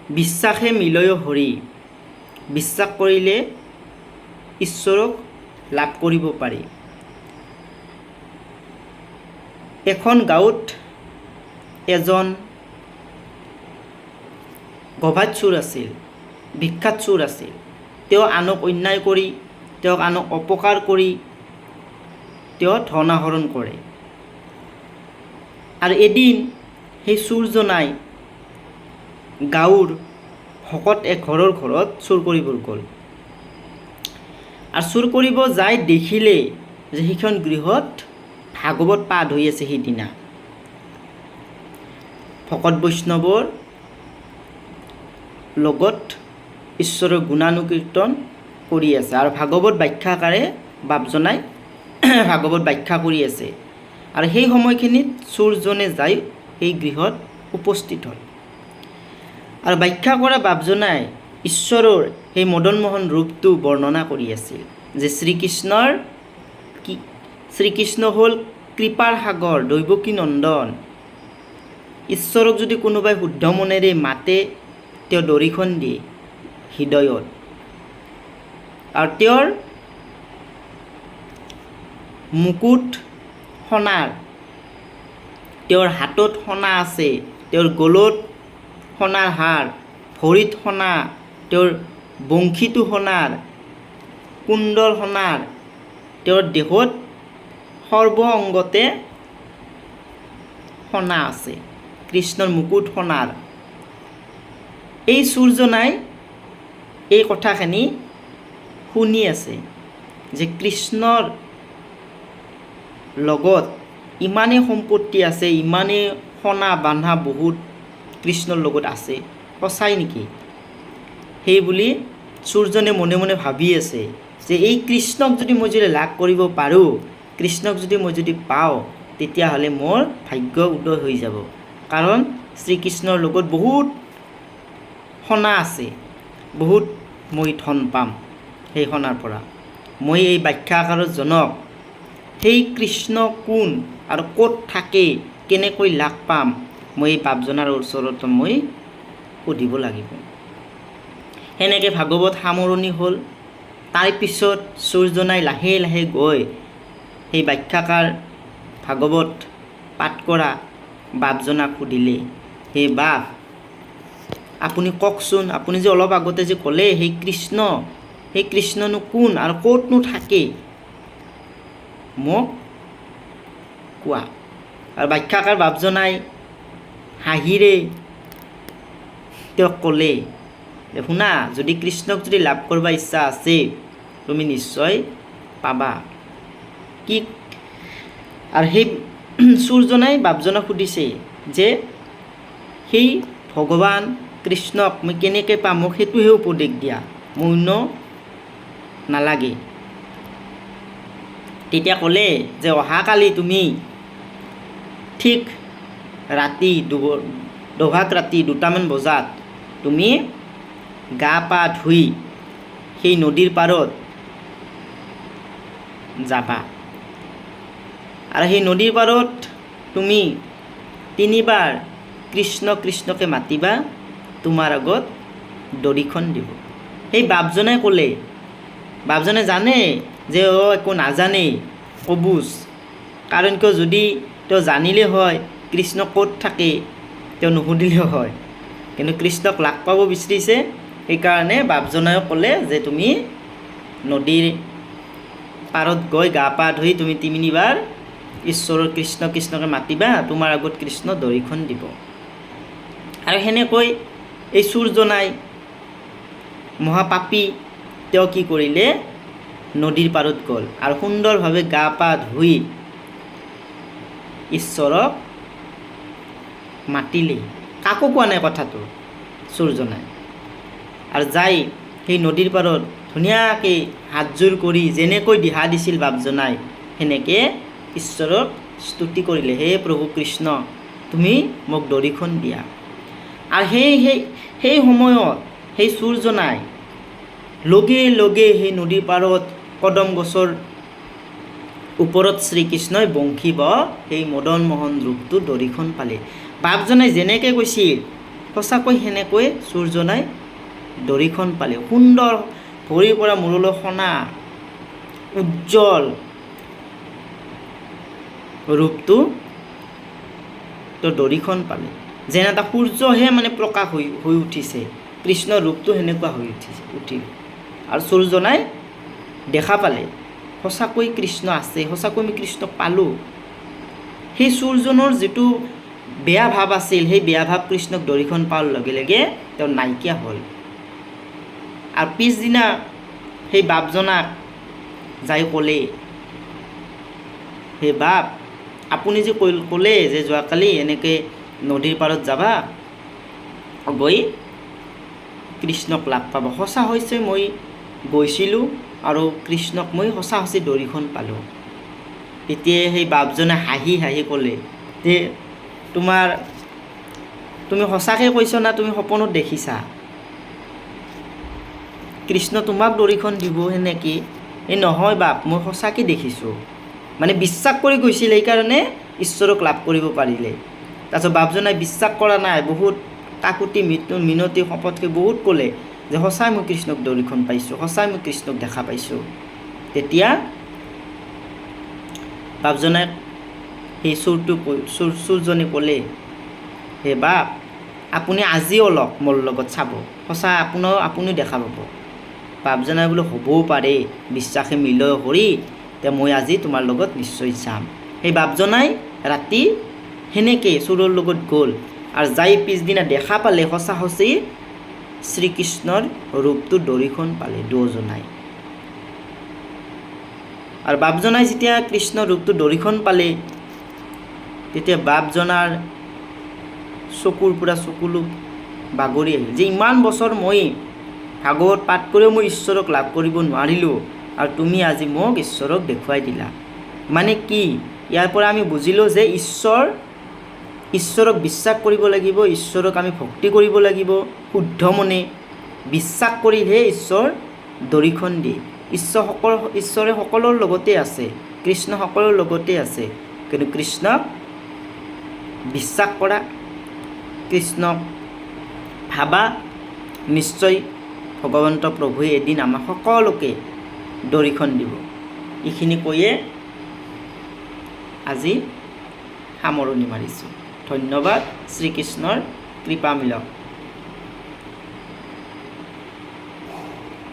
বিশ্বাসে মিলয় হৰি, বিশ্বাস কৰিলে ঈশ্বৰক লাভ কৰিব পাৰি। এখন গাঁৱত এজন গভাত চোৰ আছিল, বিখ্যাত চোৰ আছিল। তেওঁ আনক অন্যায় কৰি, তেওঁক আনক অপকাৰ কৰি তেওঁ ধন আহৰণ কৰে। আৰু এদিন সেই চোৰজনাই গাঁৱৰ ভকত এঘৰৰ ঘৰত চুৰ কৰিব গ'ল। আৰু চুৰ কৰিব যাই দেখিলে যে সেইখন গৃহত ভাগৱত পাঠ হৈ আছে। সেইদিনা ভকত বৈষ্ণৱৰ লগত ঈশ্বৰৰ গুণানুকীৰ্তন কৰি আছে আৰু ভাগৱত ব্যাখ্যাকাৰে বাপজনাই ভাগৱত ব্যাখ্যা কৰি আছে। আৰু সেই সময়খিনিত চোৰজনে যাই সেই গৃহত উপস্থিত হ'ল। আৰু ব্যাখ্যা কৰা বাপজনাই ঈশ্বৰৰ সেই মদন মোহন ৰূপটো বৰ্ণনা কৰি আছিল যে শ্ৰীকৃষ্ণ হ'ল কৃপাৰ সাগৰ, দৈৱকী নন্দন। ঈশ্বৰক যদি কোনোবাই শুদ্ধ মনেৰে মাতে, তেওঁ দৰিখন দিয়ে হৃদয়ত। আৰু তেওঁৰ মুকুট সোণাৰ, তেওঁৰ হাতত সোণা আছে, তেওঁৰ গলত সোণাৰ হাৰ, ভৰিত সোণা, তেওঁৰ বংশীটো সোণাৰ, কুণ্ডল সোণাৰ, তেওঁৰ দেহত সৰ্ব অংগতে সোণা আছে, কৃষ্ণৰ মুকুট সোণাৰ। এই চোৰজনাই এই কথাখিনি শুনি আছে যে কৃষ্ণৰ লগত ইমানেই সম্পত্তি আছে, ইমানেই সোণা বান্ধা বহুত কৃষ্ণৰ লগত আছে, সঁচাই নেকি? সেই বুলি চোৰজনে মনে মনে ভাবি আছে যে এই কৃষ্ণক যদি মই লাভ কৰিব পাৰোঁ, কৃষ্ণক যদি মই পাওঁ, তেতিয়াহ'লে মোৰ ভাগ্য উদয় হৈ যাব। কাৰণ শ্ৰীকৃষ্ণৰ লগত বহুত সোণা আছে, বহুত মই ধন পাম সেই সোণাৰ পৰা। মই এই ব্যাখ্যাকাৰৰ জনক সেই কৃষ্ণ কোন আৰু ক'ত থাকে, কেনেকৈ লাভ পাম, মই এই বাপজনাৰ ওচৰত মই সুধিব লাগিব। সেনেকৈ ভাগৱত সামৰণি হ'ল। তাৰপিছত চোৰজনাই লাহে লাহে গৈ সেই ব্যাখ্যাকাৰ ভাগৱত পাঠ কৰা বাপজনাক সুধিলে, হে বাপ, আপুনি কওকচোন, আপুনি যে অলপ আগতে যে ক'লে সেই কৃষ্ণনো কোন আৰু ক'তনো থাকে, মোক কোৱা। আৰু ব্যাখ্যাকাৰ বাপজনাই হাঁহিৰে তেওঁক ক'লে, শুনা, যদি কৃষ্ণক যদি লাভ কৰিব ইচ্ছা আছে, তুমি নিশ্চয় পাবা। কি? আৰু সেই চোৰজনাই বাপজনক সুধিছে যে সেই ভগৱান কৃষ্ণক মই কেনেকৈ পাম, মোক সেইটোহে উপদেশ দিয়া, মোৰ অন্য নালাগে। তেতিয়া ক'লে যে অহাকালি তুমি ঠিক ৰাতি দোভাগ ৰাতি 2টামান বজাত তুমি গা পা ধুই সেই নদীৰ পাৰত যাবা। আৰু সেই নদীৰ পাৰত তুমি 3বাৰ কৃষ্ণ কৃষ্ণকে মাতিবা, তোমাৰ আগত দড়িখন দিব। সেই বাপজনে ক'লে, বাপজনে জানে যে একো নাজানেই, কবুজ। কাৰণ কিয়, যদি তেওঁ জানিলে হয় কৃষ্ণ ক'ত থাকে, তেওঁ নুসুধিলে হয়। কিন্তু কৃষ্ণক লাগ পাব বিচাৰিছে, সেইকাৰণে বাপজনায়ো ক'লে যে তুমি নদীৰ পাৰত গৈ গা পা ধুই তুমি 3বাৰ ঈশ্বৰৰ কৃষ্ণ কৃষ্ণকে মাতিবা, তোমাৰ আগত কৃষ্ণ দড়িখন দিব। আৰু সেনেকৈ এই চোৰজনাই মহাপাপী, তেওঁ কি কৰিলে, নদীৰ পাৰত গ'ল আৰু সুন্দৰভাৱে গা পা ধুই ঈশ্বৰক মাতিলে। কাকো কোৱা নাই কথাটো চোৰজনাই। আৰু যাই সেই নদীৰ পাৰত ধুনীয়াকৈ হাতযোৰ কৰি যেনেকৈ দিহা দিছিল বাপজনাই, সেনেকৈ ঈশ্বৰক স্তুতি কৰিলে, হে প্ৰভু কৃষ্ণ, তুমি মোক দড়িখন দিয়া। আৰু সেই সময়ত সেই চোৰজনাই লগে লগে সেই নদীৰ পাৰত কদম গছৰ ওপৰত শ্ৰীকৃষ্ণই বংশী বা সেই মদন মোহন ৰূপটো দড়িখন পালে। বাপজনাই যেনেকৈ কৈছিল সঁচাকৈ সেনেকৈ চোৰজনাই দড়িখন পালে। সুন্দৰ ভৰিৰ পৰা মূৰলৈ সোণা উজ্জ্বল ৰূপটো তো দড়িখন পালে। যেনে এটা সূৰ্যহে মানে প্ৰকাশ হৈ উঠিছে, কৃষ্ণৰ ৰূপটো সেনেকুৱা হৈ উঠিল। আৰু চোৰজনাই দেখা পালে সঁচাকৈ কৃষ্ণ আছে, সঁচাকৈ আমি কৃষ্ণক পালোঁ। সেই চোৰজনৰ যিটো বেয়া ভাৱ আছিল, সেই বেয়া ভাৱ কৃষ্ণক দড়িখন পোৱাৰ লগে লগে তেওঁ নাইকিয়া হ'ল। আৰু পিছদিনা সেই বাপজনাক যাই ক'লে, হে বাপ, আপুনি যে ক'লে যে যোৱাকালি এনেকৈ নদীৰ পাৰত যাবা, গৈ কৃষ্ণক লাগ পাব। সঁচা হৈছে মই গৈছিলোঁ আৰু কৃষ্ণক মই সঁচা সঁচি দড়িখন পালোঁ। তেতিয়া সেই বাপজনে হাঁহি হাঁহি ক'লে যে তুমি সঁচাকৈ কৈছ না তুমি সপোনত দেখিছা? কৃষ্ণ তোমাক দড়িখন দিব সেনেকৈ? এই নহয় বাপ, মই সঁচাকৈ দেখিছোঁ। মানে বিশ্বাস কৰি গৈছিল, সেইকাৰণে ঈশ্বৰক লাভ কৰিব পাৰিলে। তাৰপিছত বাপজনাই বিশ্বাস কৰা নাই, বহুত কাকুতি মিনতি শপতকৈ বহুত ক'লে যে সঁচাই মই কৃষ্ণক দড়িখন পাইছোঁ, সঁচাই মই কৃষ্ণক দেখা পাইছোঁ। তেতিয়া বাপজনাই সেই চোৰজনে ক'লে, হে বাপ, আপুনি আজি অলপ মোৰ লগত চাব, সঁচা আপুনিও দেখা পাব। বাপজনাই বোলে হ'বও পাৰে, বিশ্বাসে মিলয় কৰি তে মই আজি তোমাৰ লগত নিশ্চয় যাম। সেই বাপজনাই ৰাতি সেনেকৈ চোৰৰ লগত গ'ল আৰু যাই পিছদিনা দেখা পালে সঁচা সঁচি শ্ৰীকৃষ্ণৰ ৰূপটো দড়িখন পালে দুয়োজনাই। আৰু বাপজনাই যেতিয়া কৃষ্ণৰ ৰূপটো দড়িখন পালে, তেতিয়া বাপজনাৰ চকুৰ পৰা চকুলো বাগৰি আহিল যে ইমান বছৰ মই ভাগৱত পাঠ কৰিও মই ঈশ্বৰক লাভ কৰিব নোৱাৰিলোঁ, আৰু তুমি আজি মোক ঈশ্বৰক দেখুৱাই দিলা। মানে কি? ইয়াৰ পৰা আমি বুজিলোঁ যে ঈশ্বৰক বিশ্বাস কৰিব লাগিব, ঈশ্বৰক আমি ভক্তি কৰিব লাগিব শুদ্ধ মনে। বিশ্বাস কৰিলেহে ঈশ্বৰ দড়িখন দিয়ে। ঈশ্বৰে সকলোৰ লগতে আছে, কৃষ্ণ সকলোৰ লগতে আছে, কিন্তু কৃষ্ণক বিশ্বাস কৰা, কৃষ্ণক ভাবা, নিশ্চয় ভগৱন্ত প্ৰভুৱে এদিন আমাক সকলোকে দড়িখন দিব। এইখিনি কৈয়ে আজি সামৰণি মাৰিছোঁ। ধন্যবাদ। শ্ৰীকৃষ্ণৰ কৃপা মিলক।